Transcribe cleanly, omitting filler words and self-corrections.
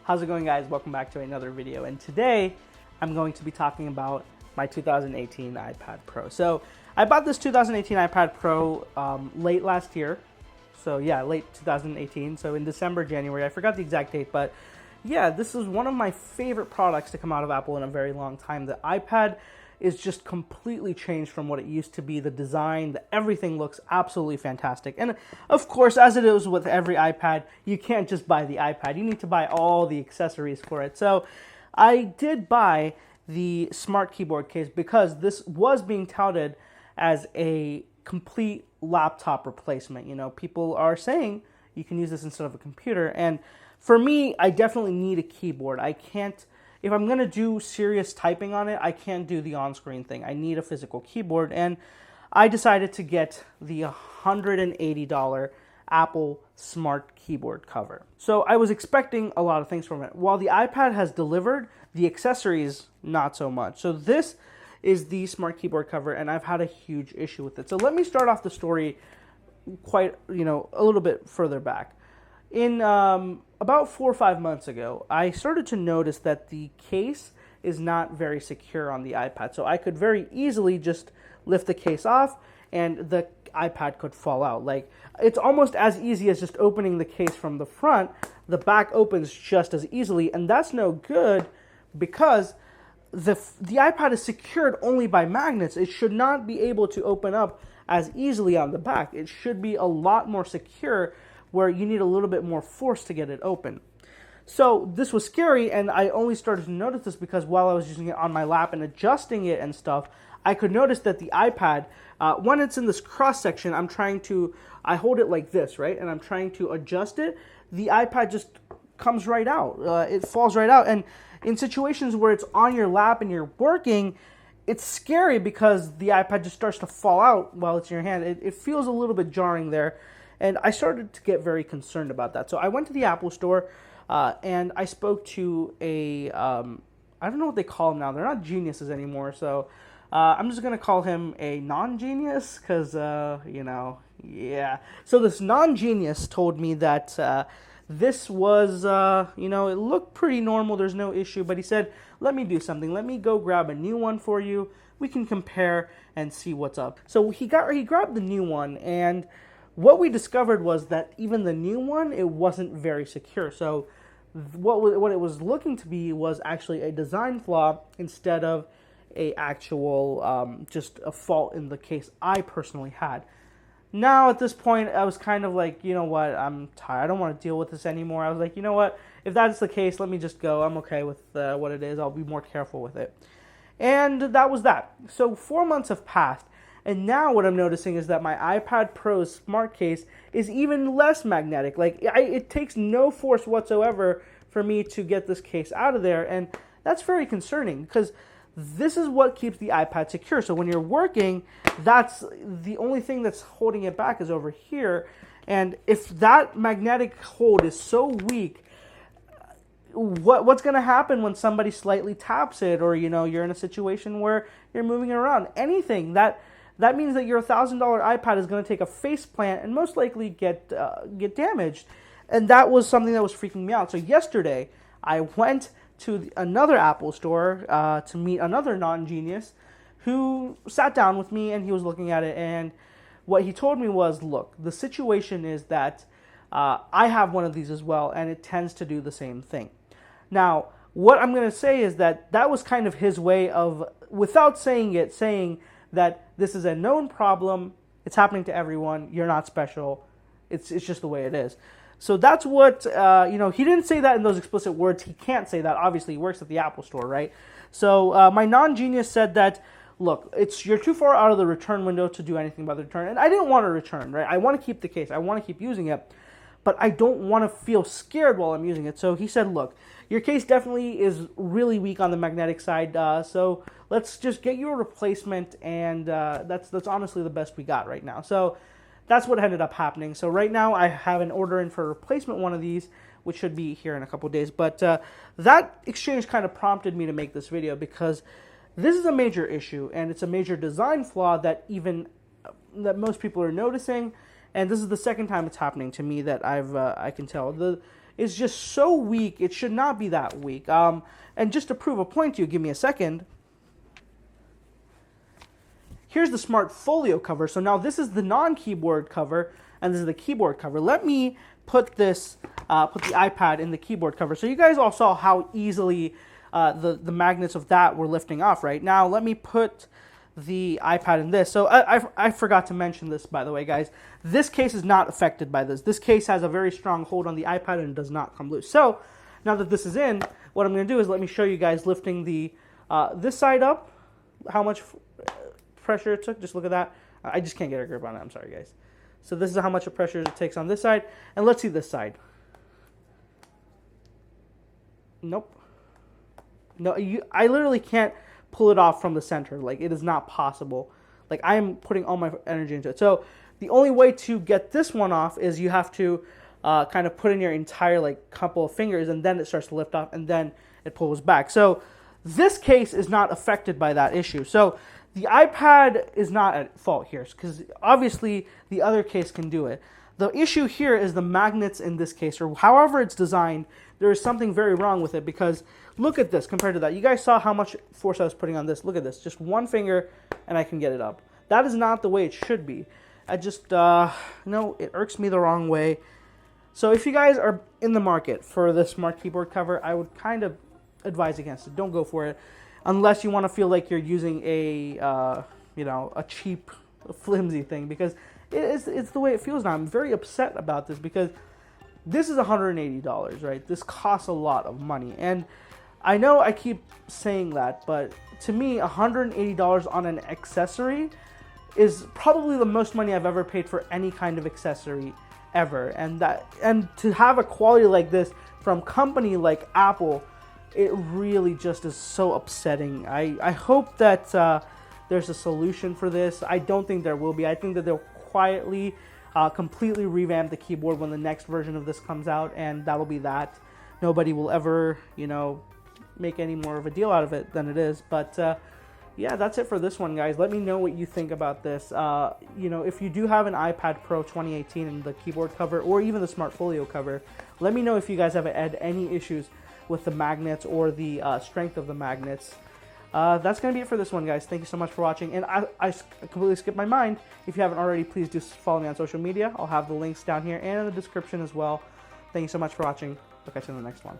How's it going, guys? Welcome back to another video, and today I'm going to be talking about my 2018 iPad Pro. So I bought this 2018 iPad Pro late last year, so yeah, late 2018, so in December, January, I forgot the exact date, but yeah, this is one of my favorite products to come out of Apple in a very long time. The iPad is just completely changed from what it used to be. The design, everything looks absolutely fantastic. And of course, as it is with every iPad, you can't just buy the iPad. You need to buy all the accessories for it. So I did buy the Smart Keyboard case because this was being touted as a complete laptop replacement. You know, people are saying you can use this instead of a computer. And for me, I definitely need a keyboard. I can't, if I'm going to do serious typing on it, I can't do the on-screen thing. I need a physical keyboard, and I decided to get the $180 Apple Smart Keyboard cover. So I was expecting a lot of things from it. While the iPad has delivered, the accessories, not so much. So this is the Smart Keyboard cover, and I've had a huge issue with it. So let me start off the story a little bit further back. In about 4 or 5 months ago, I started to notice that the case is not very secure on the iPad. So I could very easily just lift the case off and the iPad could fall out. Like, it's almost as easy as just opening the case from the front. The back opens just as easily, and that's no good because the iPad is secured only by magnets. It should not be able to open up as easily on the back. It should be a lot more secure, where you need a little bit more force to get it open. So this was scary, and I only started to notice this because while I was using it on my lap and adjusting it and stuff, I could notice that the iPad, when it's in this cross section, I hold it like this, right? And I'm trying to adjust it, the iPad just comes right out. It falls right out. And in situations where it's on your lap and you're working, it's scary because the iPad just starts to fall out while it's in your hand. It feels a little bit jarring there. And I started to get very concerned about that. So I went to the Apple store and I spoke to I don't know what they call them now. They're not geniuses anymore. So I'm just going to call him a non-genius because, yeah. So this non-genius told me that this was, it looked pretty normal. There's no issue. But he said, let me do something. Let me go grab a new one for you. We can compare and see what's up. So he grabbed the new one, and what we discovered was that even the new one, it wasn't very secure. So what it was looking to be was actually a design flaw instead of a actual just a fault in the case I personally had. Now at this point, I was kind of like, you know what, I'm tired. I don't want to deal with this anymore. I was like, you know what, if that's the case, let me just go. I'm okay with what it is. I'll be more careful with it. And that was that. So 4 months have passed. And now what I'm noticing is that my iPad Pro's smart case is even less magnetic. Like, it takes no force whatsoever for me to get this case out of there. And that's very concerning because this is what keeps the iPad secure. So when you're working, that's the only thing that's holding it back is over here. And if that magnetic hold is so weak, what's going to happen when somebody slightly taps it, or, you're in a situation where you're moving around? Anything that means that your $1,000 iPad is going to take a face plant and most likely get damaged. And that was something that was freaking me out. So yesterday, I went to another Apple store to meet another non-genius who sat down with me, and he was looking at it. And what he told me was, look, the situation is that I have one of these as well, and it tends to do the same thing. Now, what I'm going to say is that was kind of his way of, without saying it, saying that this is a known problem, it's happening to everyone, you're not special, it's just the way it is. So that's what, he didn't say that in those explicit words. He can't say that. Obviously, he works at the Apple store, right? So my non-genius said that, look, you're too far out of the return window to do anything about the return. And I didn't want to return, right? I want to keep the case. I want to keep using it. But I don't want to feel scared while I'm using it. So he said, look, your case definitely is really weak on the magnetic side, so let's just get you a replacement, and that's honestly the best we got right now. So that's what ended up happening. So right now I have an order in for a replacement one of these, which should be here in a couple days. But that exchange kind of prompted me to make this video because this is a major issue, and it's a major design flaw that most people are noticing. And this is the second time it's happening to me that I can tell. is just so weak. It should not be that weak. And just to prove a point to you, give me a second. Here's the Smart Folio cover. So now this is the non-keyboard cover, and this is the keyboard cover. Let me put this, put the iPad in the keyboard cover. So you guys all saw how easily the magnets of that were lifting off, right? Now let me put the iPad in this. So I forgot to mention this, by the way, guys. This case is not affected by this. This case has a very strong hold on the iPad and does not come loose. So now that this is in, what I'm going to do is let me show you guys lifting the this side up, how much pressure it took. Just look at that. I just can't get a grip on it. I'm sorry, guys. So this is how much of pressure it takes on this side. And let's see this side. Nope. No, I literally can't pull it off from the center. Like, it is not possible. Like, I am putting all my energy into it. So the only way to get this one off is you have to kind of put in your entire, like, couple of fingers, and then it starts to lift off, and then it pulls back. So this case is not affected by that issue. So the iPad is not at fault here, because obviously the other case can do it. The issue here is the magnets in this case, or however it's designed, there is something very wrong with it, because look at this compared to that. You guys saw how much force I was putting on this. Look at this. Just one finger, and I can get it up. That is not the way it should be. I just, no, it irks me the wrong way. So if you guys are in the market for the Smart Keyboard cover, I would kind of advise against it. Don't go for it. Unless you want to feel like you're using a, you know, a cheap, flimsy thing, because it's the way it feels now. I'm very upset about this because this is $180, right? This costs a lot of money, and I know I keep saying that, but to me, $180 on an accessory is probably the most money I've ever paid for any kind of accessory ever, and to have a quality like this from a company like Apple, it really just is so upsetting. I hope that there's a solution for this. I don't think there will be. I think that they'll quietly completely revamp the keyboard when the next version of this comes out, and that'll be that. Nobody will ever, you know, make any more of a deal out of it than it is. But yeah, that's it for this one, guys. Let me know what you think about this. You know, if you do have an iPad Pro 2018 and the keyboard cover, or even the Smart Folio cover, let me know if you guys have had any issues with the magnets or the strength of the magnets. That's going to be it for this one, guys. Thank you so much for watching. And I completely skipped my mind. If you haven't already, please do follow me on social media. I'll have the links down here and in the description as well. Thank you so much for watching. I'll catch you in the next one.